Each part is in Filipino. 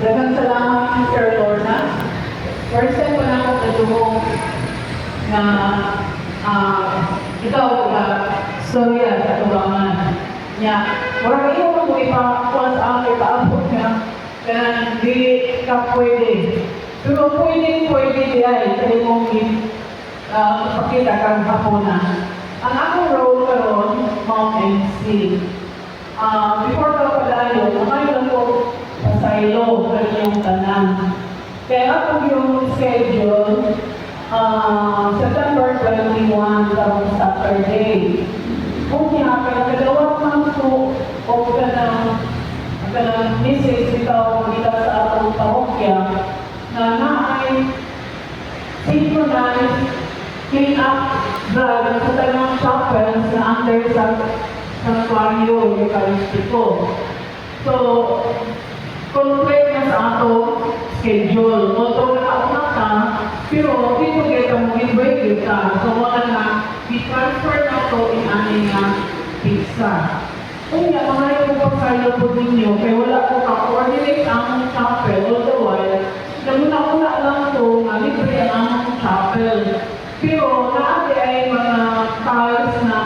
Daghang salamat, Sir Lorna. First time ko na ako nadungong na ikaw storya sa tubangan niya. Marami iyo mo ipakuha sa akin, paabot niya, kaya hindi ka pwede. Pero pwede di ay, sa imong pakita kang hapunan. Ang akong role karon, Mount MC. Before ka padayon, nakayon ko sa silo sa inyong tanan. Kaya ako yung schedule, September 21 karong Saturday. Kung kaya kadawat man po o ka ng message ikaw kita sa atong parokya na naay synchronized clean up drive sa talang chapels na under sa Santuario Eucharistiko. So, complete na sa atong schedule. Although nakauna ka, pero dito kita mo invite ka. So, wala na, i-transfer na to in aning na pizza. Kung nga, mga yung pagkailo po ninyo, kaya wala ko ka-coordinate ang chapel. All the while, naguna-una lang to, nga libre ang chapel. Pero, naati ay mga tiles na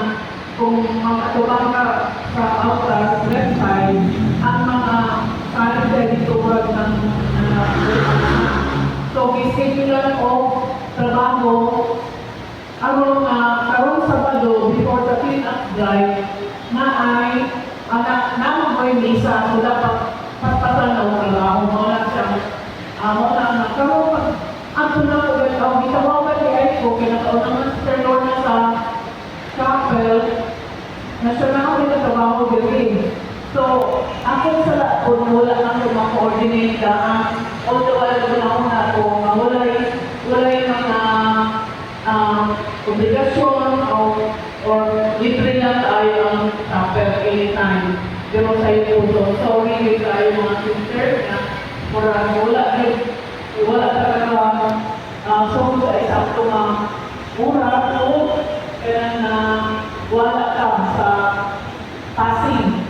kung makatubang ka sa outras, left side, ang mga kalenda dito wag ng so, schedule o trabaho karong Sabado before the clean-up drive na ay naman ko yung misa so dapat patpatan o trabaho mo na siya karong ato na ko gitawagan ni ay ko kinakaon naman si Sir Lord na sa chapel na siya na ako nagtatrabaho din. So, ako sa lakon, wala na ako ma-coordinate daan. Although wala na ako wala yung mga obligasyon or libre na tayo ang chapel anytime. Pero sa iyo po, sorry with tayo mga sister na wala talaga so sa isang mura so kaya na wala ka sa passing.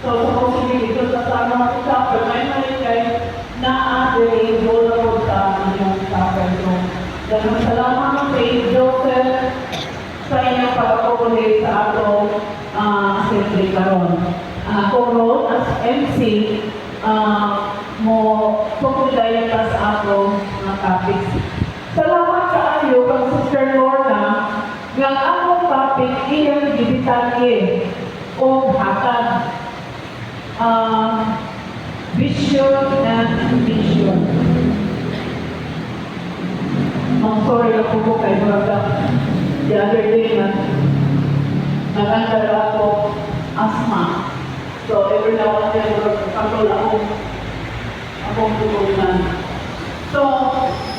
So, supposedly, dito sa sama ko chapel, may kay na-add doon ako sa inyong chapel. So, dahil salamat sa Joseph sa inyong pag-accommodate sa atong assembly karon. Ako role as MC, mo pagkudayan pa sa atong mga topics. Salamat sa ayo, kang Sister Lorna, nga akong topic iyang gibitalye o hatag. Vision and mission. I'm sorry ako po kay Brother. The other day nagandala ako asthma. So every now and then control akong tutunan. So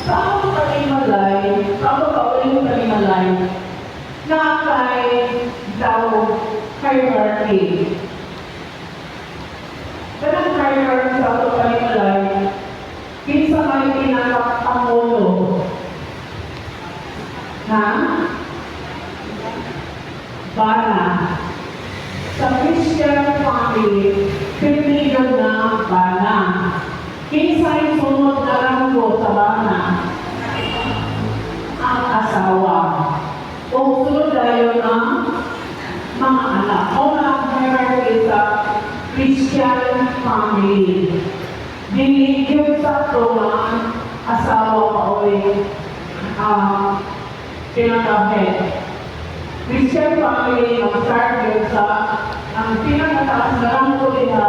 sa akong pag-imalay, na kay daw hierarchy. Kanang hierarchy sa akong pag-imalay, kinsa may pinakapangulo na bana sa Christian family, piniligan na bana. Kinsa yung sunod na ranggo sa bana? Ang asawa. O sunod tayo ng mga anak. O na hierarchy sa Christian family. Binigyan sa tulang asawa pauwi pinakabit. Christian family mag-start sa ang pinakataas na ranggo nila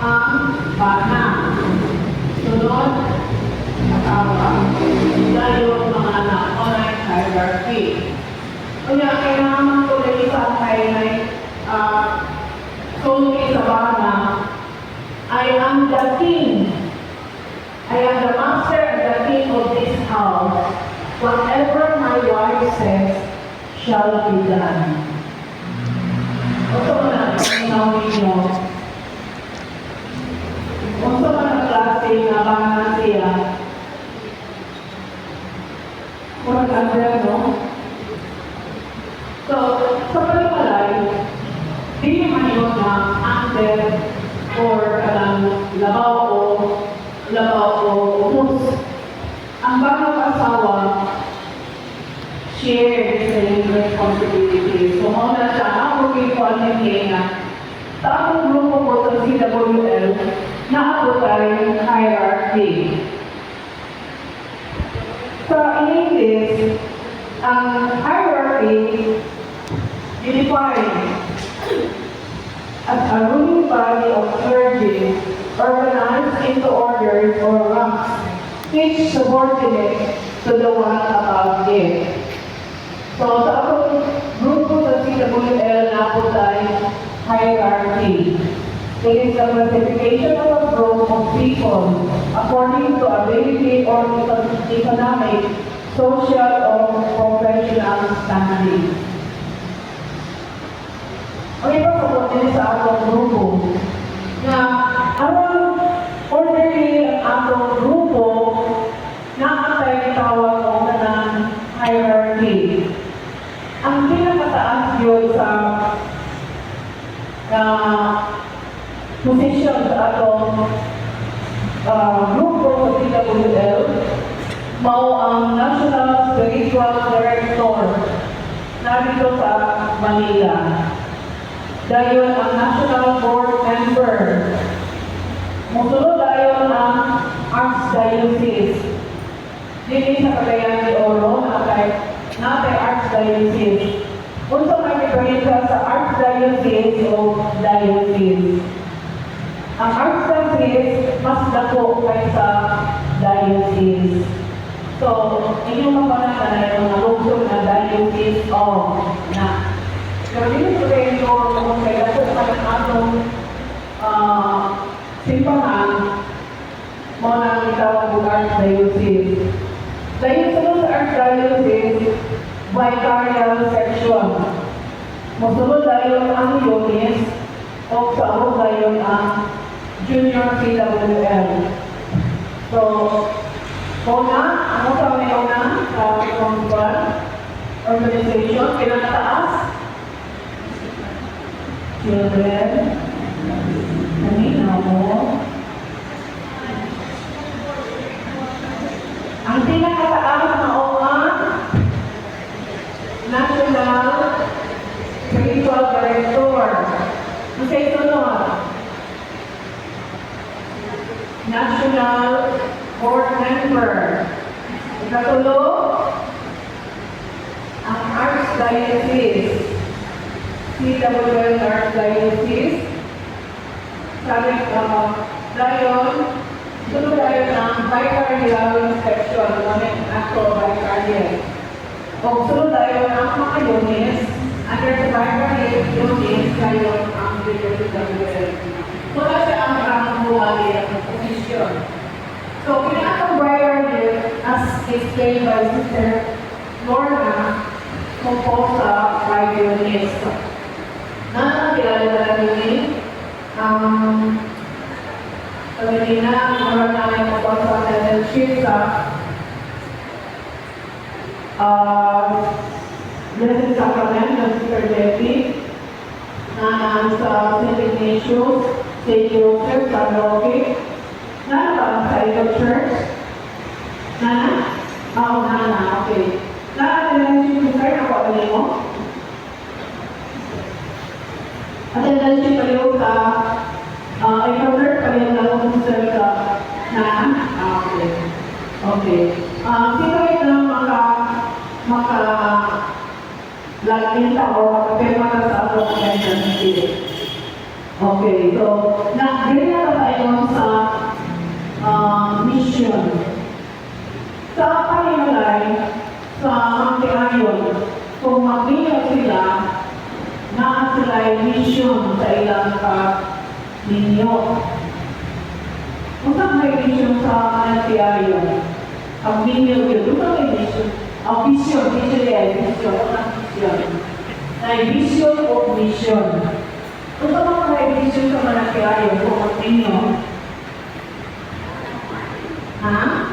ang bana. Sunod, asawa. Dahil mga anak, online hierarchy. Kaya kailangan ko na isang sulki sa bana I am the king. I am the master and the king of this house. Whatever my wife says shall be done. Oso na ang ninyo. Oso na klase na bana siya. Kurang under, no? So, sa palimalay, di naman yun na under or labaw o labaw o umus. Ang bagong asawa, share the same responsibility. So, muna siya, ako kikuan ng kaya. Sa akong grupo ko sa CWL, naabot tayo hierarchy. Sa English, ang hierarchy defined as a ruling body of clergy organized into orders or ranks, each subordinate to the one above it. So, sa akong grupo sa CWL na po tayo hierarchy. It is the classification of a group of people according to ability or economic, social, or professional standing. Okay pa sa din sa atong grupo na ang orderly ang atong grupo na atay tawag o ng hierarchy. Ang pinakataas yun sa position sa atong grupo sa CWL, mao ang National Spiritual Director narito sa Manila. Dayon ang National Board Member. Musunod dayon ang Archdiocese. Dili sa Cagayan de Oro, natay Archdiocese. Unsa may diferensya sa Archdiocese o Diocese? Ang Archdiocese mas dako kaysa Diocese. So, inyong mapanatan na yung nalugtong na Diocese o na. Pero dito sa kayo kung may dako pa ng atong simbahan, mo na itawag ang Archdiocese. Dahil sa Archdiocese, vicarial section. Musunod dayon ang Yunis o sa ako dayon ang Junior CWL. So, una, ano sa may una sa organization, pinakataas, children, kanina mo, ang pinakataas na oan, National Spiritual Director. Kasi ito nun, National Board Member. Ikatulo, ang Archdiocese. CWL Archdiocese. Sabi dayon, sunod dayon ang Vicarial Section. Namin ako Vicarial. Kung sunod tayo ang mga units, under the Vicarial units, tayo ang CWL. Mula siya ang buhali ang posisyon. So, pinakang Vicarial, as explained by Sister Lorna, composed sa 5 units. Kilala na rin sabi na, meron namin composed sa fellowship sa Blessed Sacrament ng Sister Debbie na sa St. Ignatius, St. Joseph, San Roque, na ang Cycle Church. Nana? Oo, Nana, okay. Na-attendance yung sister na po alin mo? Attendance yung kayo sa encounter kayo na kung sister sa Nana? Okay. Okay. Sino ito lagin sa o makapirma na sa atong attendance sheet. Okay, so, dili na tayo sa mission. Sa pahinalay, sa Mangkiayon, kung magbilang sila, na sila mission sa ilang ninyo. Kung saan may mission sa Mangkiayon, ang ninyo yun, doon may mission. Ang vision, vision o mission. Kung sa mga vision sa Mangkiayon, kung mag-inyo, ha?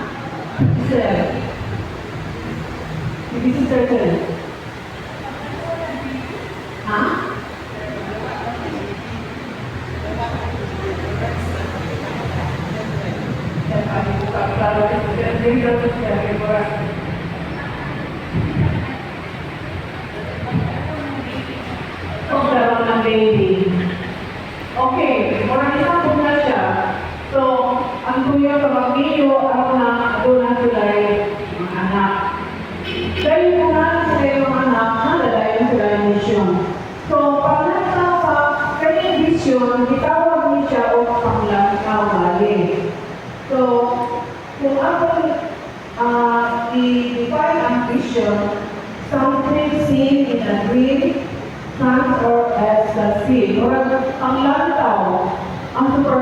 Sir? Hindi si Sir. Ha? Para hindi daw siya, kaya pagkaroon ng baby. Okay, murang isang po na siya. So, ang kuya sa mag-video, ako na, doon na sila yung anak. Dahil po na sila yung anak, nadalayan sila yung mission. So, pag nasa sa kanyang vision, itawag niya siya o panglang kawali. So, kung ako i-define ang vision, something seen in a dream, sun or as the sea. Or ang lantaw, ang super